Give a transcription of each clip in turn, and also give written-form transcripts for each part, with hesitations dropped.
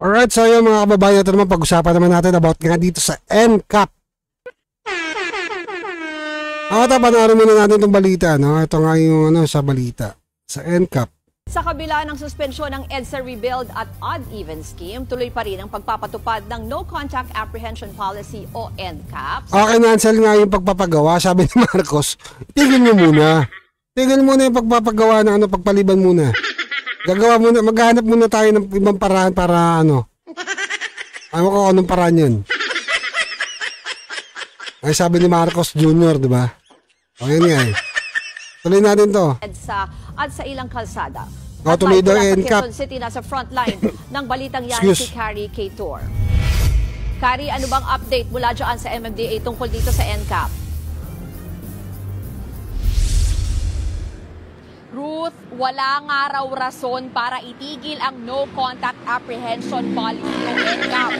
Alright, so yung mga kababayan, ito naman pag-usapan naman natin about nga dito sa NCAP. Panoorin muna natin itong balita, no? Ito nga yung sa balita sa NCAP. Sa kabila ng suspensyon ng EDSA Rebuild at Odd-Even Scheme, tuloy pa rin ang pagpapatupad ng No Contact Apprehension Policy o NCAP. Cancel nga yung pagpapagawa, sabi ni Marcos. Tigil mo muna. Tigil muna yung pagpapagawa ng pagpaliban muna. Gagawa muna, maghanap muna tayo ng ibang paraan para Ayaw ko anong paraan yun. Ay sabi ni Marcos Jr., di ba? O yun nga eh. Tuloy natin to. At sa ilang kalsada. Tuloy daw NCAP. Quezon City nasa frontline ng balitang yan si Carrie Cator. Carrie, ano bang update mula dyan sa MMDA tungkol dito sa NCAP? Ruth, wala nga raw rason para itigil ang No Contact Apprehension Policy o NCAP.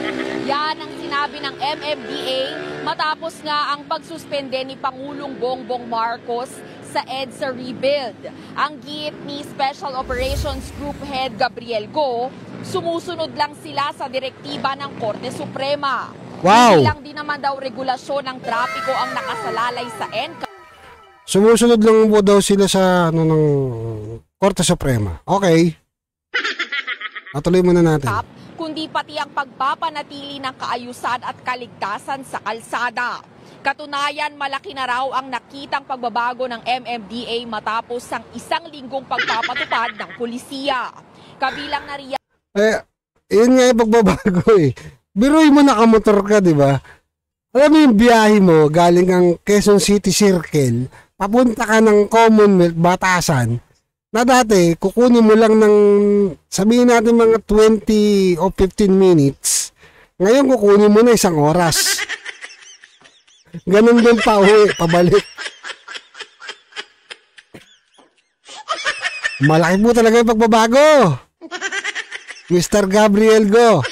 Yan ang sinabi ng MMDA matapos nga ang pagsuspende ni Pangulong Bongbong Marcos sa EDSA Rebuild. Ang giit ni Special Operations Group Head Gabriel Go, sumusunod lang sila sa direktiba ng Korte Suprema. Wow! Hindi lang din naman daw regulasyon ng trapiko ang nakasalalay sa NCAP. Sumusunod lang po daw sila sa ng Korte Suprema. Okay. Tuloy muna natin. Kundi pati ang pagpapanatili ng kaayusan at kaligtasan sa kalsada. Katunayan, malaki na raw ang nakitang pagbabago ng MMDA matapos ang isang linggong pagpapatupad ng pulisiya. Kabilang na riyan. Yun nga yung pagbabago eh. Biruin mo nakamotor ka, di ba? Alam mo yung biyahe mo, galing ang Quezon City Circle, papunta ka ng Commonwealth, Batasan, na dati, kukunin mo lang ng, sabihin natin mga 20 o 15 minutes, ngayon kukunin mo na 1 oras. Ganun din pa uwi, pabalik. Malaki po talaga yung pagbabago. Mr. Gabriel Go.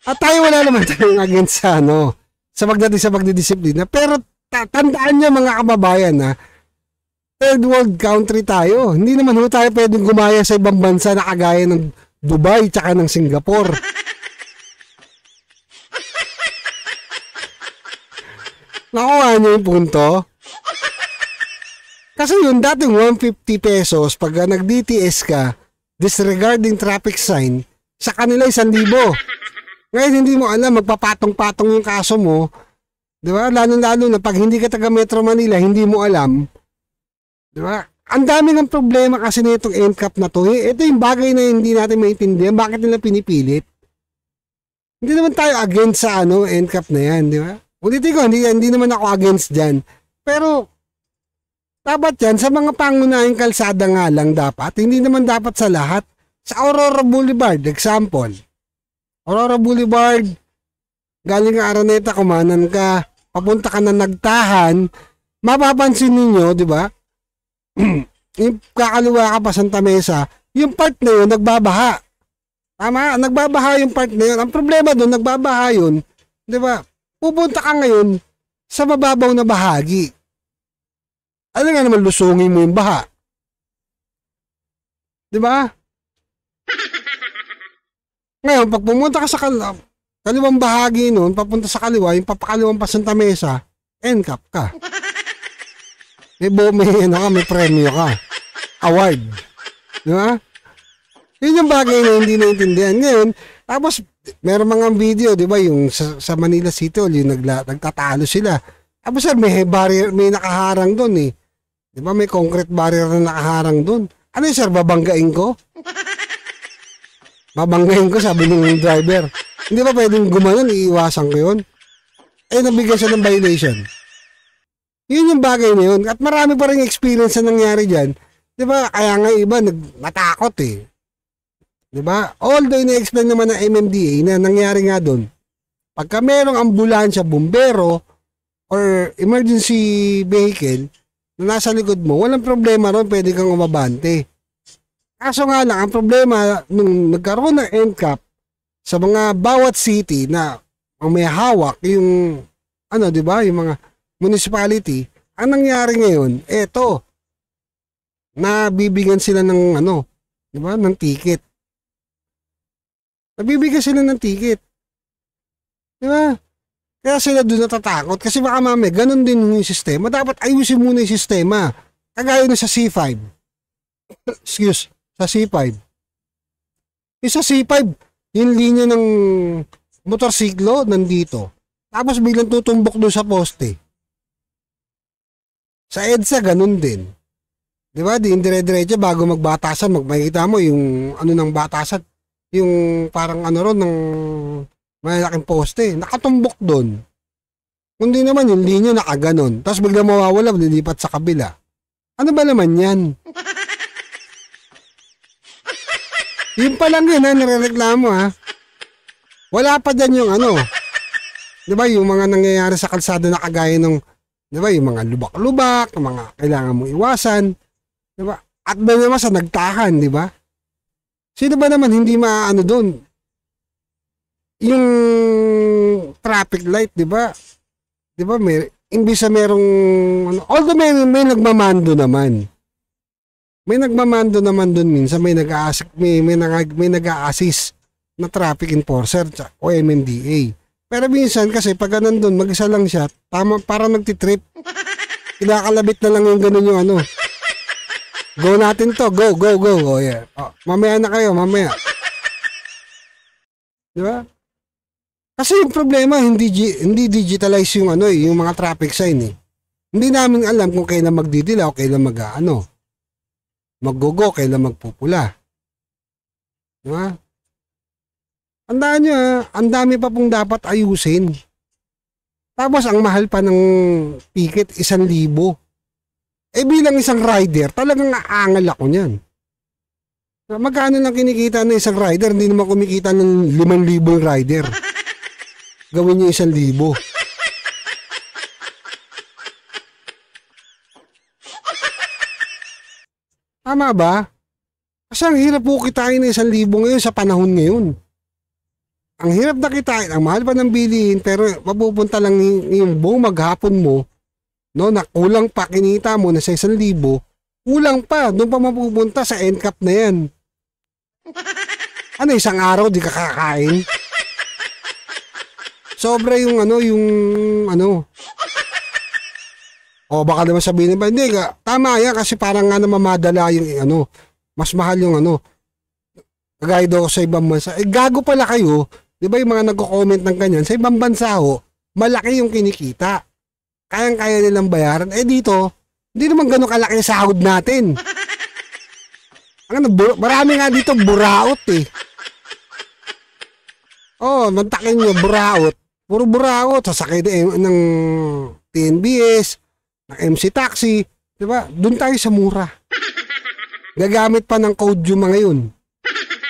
At tayo wala naman tayong against sa pagdidisiplina. Pero tandaan nyo mga kababayan third world country tayo. Hindi naman tayo pwedeng gumaya sa ibang bansa na kagaya ng Dubai tsaka ng Singapore. Nakuha nyo yung punto? Kasi yung dating 150 pesos pag nag-DTS ka, disregarding traffic sign, sa kanila 1,000. Ngayon hindi mo alam, magpapatong-patong yung kaso mo, di ba? Lalo-lalo na pag hindi ka taga Metro Manila, hindi mo alam, di ba? Ang dami ng problema kasi nitong NCAP na to. Ito yung bagay na hindi natin maintindihan, bakit nila pinipilit? Hindi naman tayo against sa NCAP na yan, di ba? Ulitin ko, hindi naman ako against dyan. Pero, dapat yan, sa mga pangunahing kalsada nga lang dapat, hindi naman dapat sa lahat. Sa Aurora Boulevard, example. Aurora Boulevard, galing ka Araneta, kumanan ka, papunta ka na Nagtahan, mapapansin ninyo, di ba? Yung kakaliwa ka pa Santa Mesa, yung part na yun, nagbabaha. Tama? Nagbabaha yung part na yun. Ang problema doon, nagbabaha yun, di ba? Pupunta ka ngayon sa mababaw na bahagi. Ano nga naman, lusungin mo yung baha. Di ba? Ngayon, pag pumunta ka sa kaliwang bahagi noon, papunta sa kaliwa, yung papakaliwang pa Santa Mesa, NCAP ka. May premyo ka. Award. Di ba? Yun yung bagay na hindi naintindihan. Ngayon, tapos, meron mga video, di ba, yung sa Manila City Hall, yung nagtatalo sila. Tapos, sir, may barrier, may nakaharang doon eh. Di ba, may concrete barrier na nakaharang doon. Ano yun, sir, babanggain ko? Babanggain ko, sabi ng driver. Hindi ba pwedeng gumanon, iiwasan ko yun? Nabigyan siya ng violation. Yun yung bagay na yun. At marami pa rin experience na nangyari dyan. Di ba, kaya nga iba, natakot eh. Di ba? Although ina-explain naman ng MMDA na nangyari nga doon. Pagka merong ambulansya, bumbero, or emergency vehicle na nasa likod mo, walang problema ron, pwede kang umabante. Kaso nga lang, ang problema, nung nagkaroon ng NCAP sa mga bawat city na ang may hawak, yung, di ba, yung mga municipality, ang nangyari ngayon, nabibigyan sila ng Di ba? Ng ticket. Nabibigyan sila ng ticket. Di ba? Kaya sila doon natatakot kasi baka mamaya ganun din yung sistema. Dapat ayusin muna yung sistema. Kagaya na sa C5. Excuse, sa C5. Yung sa C5, yung linya ng motorsiklo nandito. Tapos biglang tutumbok doon sa poste. Sa EDSA, ganun din. Di ba? Di indire-diretso bago magbatasan, makikita mo yung ano ng batasan, yung parang ano ron ng malaking poste. Nakatumbok doon. Kundi naman yung linya nakaganon. Tapos biglang mawawala, lilipat sa kabila. Ano ba naman yan? Yun pa lang yun ha, nirereklamo ha. Wala pa dyan yung ano. Di ba yung mga nangyayari sa kalsada na kagaya ng, di ba yung mga lubak-lubak, mga kailangan mong iwasan. Di ba? At ba naman sa nagtahan, di ba? Sino ba naman hindi maano doon? Yung traffic light, di ba? Di ba imbis na merong, ano, although may nagmamando naman. May nagmamando naman doon minsan, may nag-a-assist na traffic enforcer o MMDA. Pero minsan kasi pag nandun, mag-isa lang siya, tama, parang nagtitrip. Kinakalabit na lang yung ganun yung ano. Go natin to, go. Oh, yeah. Oh, mamaya na kayo, mamaya. Di ba? Kasi yung problema, hindi digitalize yung ano yung mga traffic sign eh. Hindi namin alam kung kailan magdidilaw, kailan maggogo, kailan magpupula. Diba? Tandaan nyo ang dami pa pong dapat ayusin. Tapos ang mahal pa ng ticket, 1,000. Bilang isang rider, talagang aangal ako niyan. Magkano lang kinikita ng isang rider, hindi naman kumikita ng 5,000 rider. Gawin niyo 1,000. Tama ba? Kasi ang hirap po kitain ng 1,000 ngayon sa panahon ngayon. Ang hirap na kitain, ang mahal pa ng bilihin, pero mapupunta lang yung buong maghapon mo, no, na kulang pa kinita mo na sa 1,000, kulang pa, doon pa mapupunta sa NCAP na yan. Ano, isang araw di ka kakain? Sobra yung o baka naman sabihin ba, hindi ka, tama yan kasi parang nga namamadala yung mas mahal yung kagaya daw sa ibang bansa. Gago pala kayo, di ba yung mga nagko-comment ng kanyan, sa ibang bansa malaki yung kinikita. Kayang-kaya nilang bayaran. Dito, hindi naman gano'ng kalaki sahod natin. Marami nga dito buraot eh. Mantakin nyo, buraot. Puro buraot, sasakay ng TNBS, ng MC Taxi, di ba? Doon tayo sa mura. Gagamit pa ng code yung mga yun.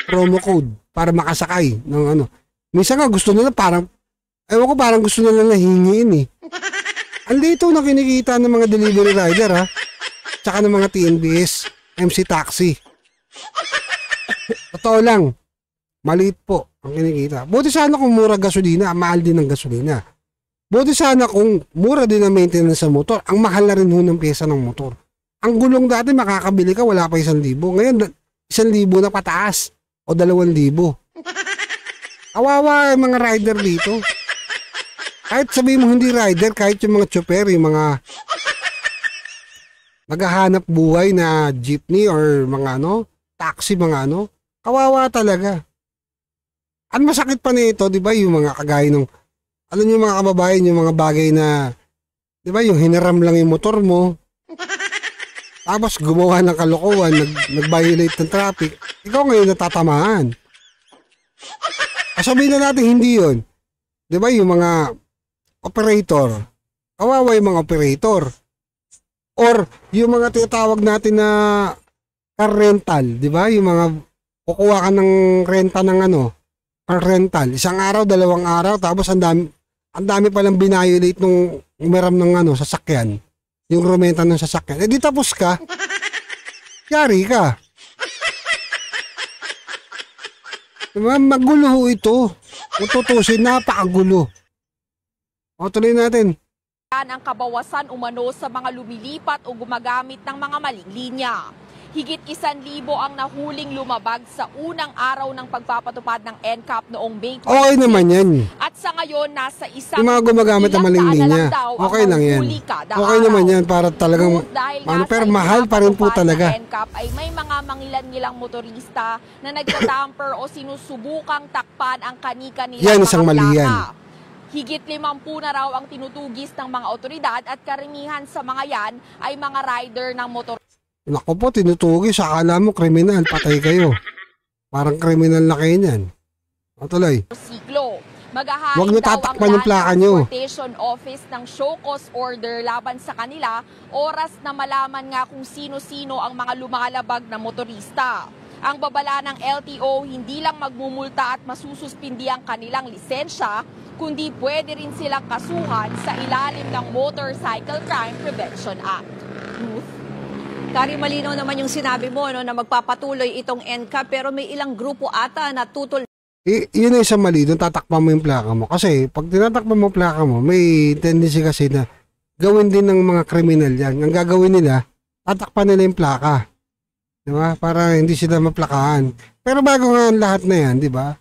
Promo code para makasakay ng Minsan nga gusto nila parang gusto nila hingiin eh. Ang lito na kinikita ng mga delivery rider ha. Tsaka ng mga TNBS, MC Taxi. Totoo lang. Maliit po ang kinikita. Buti sana kung mura gasolina, mahal din ng gasolina. Buti sana kung mura din ang maintenance sa motor, ang mahal na rin ng pyesa ng motor. Ang gulong dati makakabili ka, wala pa 1,000. Ngayon, 1,000 na pataas o 2,000. Kawawa yung mga rider dito. Kahit sabihin mo hindi rider, kahit yung mga chopper, yung mga maghahanap buhay na jeepney or mga taxi, mga kawawa talaga. Ang masakit pa nito, di ba, yung mga kagaya ng, alam niyo mga kababayan, yung mga bagay na, di ba, yung hiniram lang yung motor mo, tapos gumawa ng kalokohan, nag-violate ng traffic, ikaw ngayon natatamaan. Sabihin na natin hindi yun. Di ba, yung mga operator, kawawa yung mga operator. Or yung mga tinatawag natin na car rental, di ba? Yung mga kukuha ka ng renta ng car rental. Isang araw, 2 araw, tapos ang dami palang binayolate nung umiram ng sasakyan. Yung rumenta ng sasakyan. Di tapos ka. Yari ka. Diba? Magulo ito. Kung tutusin, napakagulo. Tuloy natin. Ang kabawasan umano sa mga lumilipat o gumagamit ng mga maling linya. Higit 1,000 ang nahuling lumabag sa unang araw ng pagpapatupad ng NCAP noong May 26. Okay naman yan. At sa ngayon, nasa isang Yung mga gumagamit ng maling linya. Okay lang yan. Okay naman yan para talagang, pero mahal pa rin po talaga. NCAP ay may mga mangilan-ngilang motorista na nagtatamper o sinusubukang takpan ang kanika-nilang yan, isang mali yan. Higit 50 na raw ang tinutugis ng mga otoridad at karamihan sa mga yan ay mga rider ng motor. Naku po, tinutugis. Akala mo kriminal, patay kayo. Parang kriminal na kayo niyan. O tuloy. Siklo. Huwag nyo tatakpan yung plaka nyo. Transportation Office ng show cause order laban sa kanila, oras na malaman nga kung sino-sino ang mga lumalabag na motorista. Ang babala ng LTO, hindi lang magmumulta at masususpindi ang kanilang lisensya, kundi pwede rin silang kasuhan sa ilalim ng Motorcycle Crime Prevention Act. Ruth? Kari, malinaw naman yung sinabi mo no, na magpapatuloy itong NCAP pero may ilang grupo ata na tutol. Yun na isang mali, doon tatakpan mo yung plaka mo. Kasi pag tinatakpan mo yung plaka mo, may tendency kasi na gawin din ng mga kriminal yan. Ang gagawin nila, tatakpan nila yung plaka. Diba? Para hindi sila maplakahan. Pero bago nga ang lahat na yan, di ba?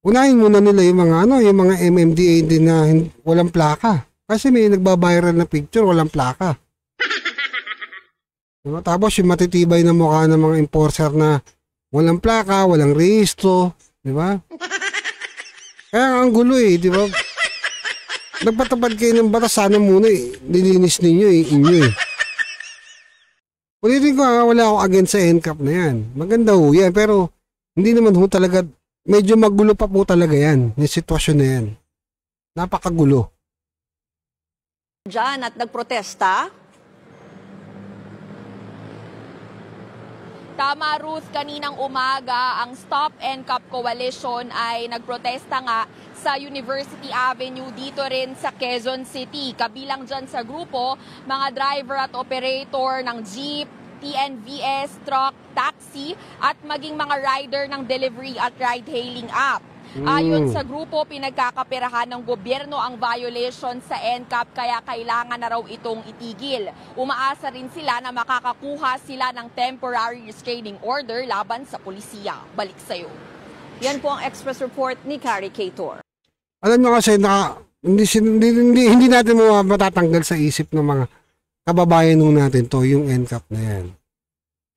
Unahin muna nila yung mga yung mga MMDA din na walang plaka. Kasi may nagbabiral na picture, walang plaka. Diba? Tapos yung matitibay na mukha ng mga enforcer na walang plaka, walang rehistro, di ba? Kaya ang gulo di ba? Nagpatupad kayo ng batas, sana muna nilinis ninyo inyo Ulitin ko wala ako against sa NCAP na yan. Maganda ho yan, pero hindi naman ho talaga, medyo magulo pa po talaga yan, yung sitwasyon na yan. Napakagulo. Diyan at nagprotesta. Tama, Ruth, kaninang umaga, ang Stop NCAP Coalition ay nagprotesta nga sa University Avenue dito rin sa Quezon City. Kabilang dyan sa grupo, mga driver at operator ng jeep, TNVS, truck, taxi, at maging mga rider ng delivery at ride-hailing app. Ayon sa grupo, pinagkakaperahan ng gobyerno ang violation sa NCAP kaya kailangan na raw itong itigil. Umaasa rin sila na makakakuha sila ng temporary restraining order laban sa polisiya. Balik sa'yo. Yan po ang express report ni Carrie Cator. Alam nyo kasi hindi natin matatanggal sa isip ng mga kababayan nung natin to, yung NCAP na yan.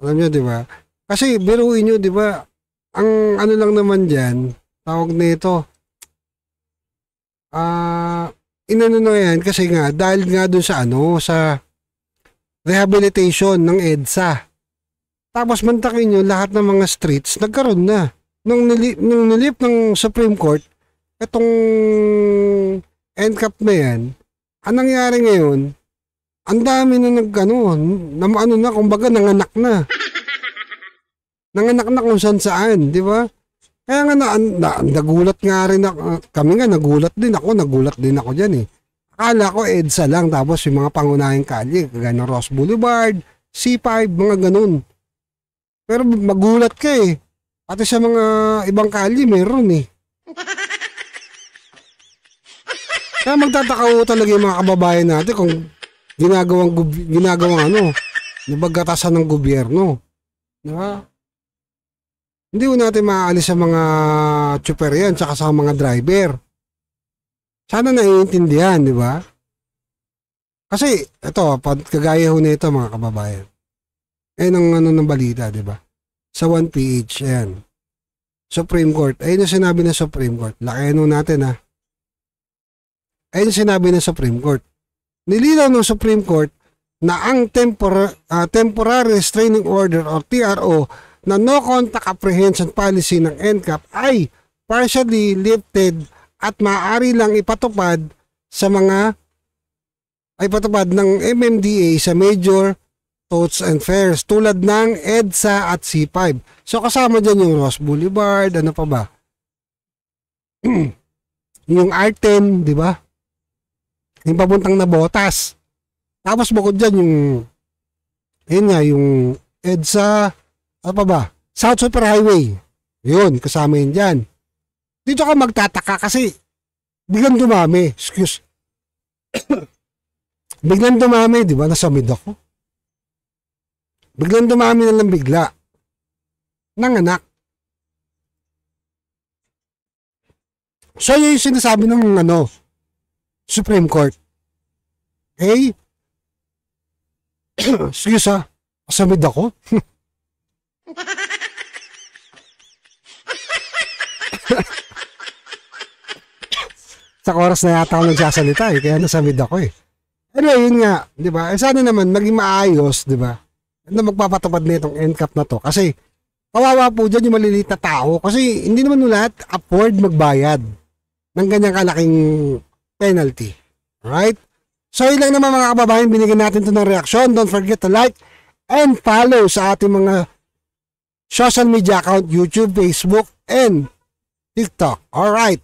Alam nyo, di ba? Kasi biruin nyo, di ba, ang ano lang naman dyan, tawag nito, inano na yan kasi nga, dahil nga dun sa sa rehabilitation ng EDSA. Tapos mantakin nyo, lahat ng mga streets, nagkaroon na. Nung nilip ng Supreme Court, itong NCAP na yan, ang nangyari ngayon, ang dami na kumbaga nanganak na. Nanganak na kung saan, di ba? Kaya nga nagulat nga rin ako, kami nga nagulat din ako dyan Akala ko EDSA lang, tapos yung mga pangunahing kalye, kagaya ng Ross Boulevard, C5, mga ganun. Pero magulat ka pati sa mga ibang kalye meron Kaya magtataka talaga yung mga kababayan natin kung ginagawang nabagatasan ng gobyerno. Diba? Hindi ko natin maaalis sa mga tsuper yan tsaka sa mga driver. Sana naiintindihan, di ba? Kasi, ito, kagaya ho nito mga kababayan. Ang ng balita, di ba? Sa 1PH, ayan. Supreme Court. Ayun yung sinabi ng Supreme Court. Lakayan natin, Ayun yung sinabi ng Supreme Court. Nilinaw ng Supreme Court na ang temporary restraining order or TRO na no contact apprehension policy ng NCAP ay partially lifted at maaari lang ipatupad ng MMDA sa major totes and fairs tulad ng EDSA at C5. So kasama dyan yung Ross Boulevard, ano pa ba? Yung R10, di ba? Yung papuntang Nabotas. Tapos bukod dyan yung EDSA, ano pa ba? South Superhighway. Yun, kasama yun dyan. Dito ka magtataka kasi biglang dumami. Biglang dumami, di ba? Nasa mid ako. Biglang dumami na lang bigla. Nanganak. So, yun yung sinasabi ng Supreme Court. Okay? Excuse kasamid ako. Sa oras na yata ako nagsasalita kaya nasamid ako Anyway, yun nga, di ba? Sana naman maging maayos, di ba? Na magpapatupad na itong NCAP na to. Kasi, kawawa po dyan yung maliliit na tao. Kasi, hindi naman lahat afford magbayad ng ganyang kalaking penalty. Alright? So, yun lang naman mga kababayan, binigyan natin to ng reaksyon. Don't forget to like and follow sa ating mga social media account, YouTube, Facebook, and TikTok. Alright.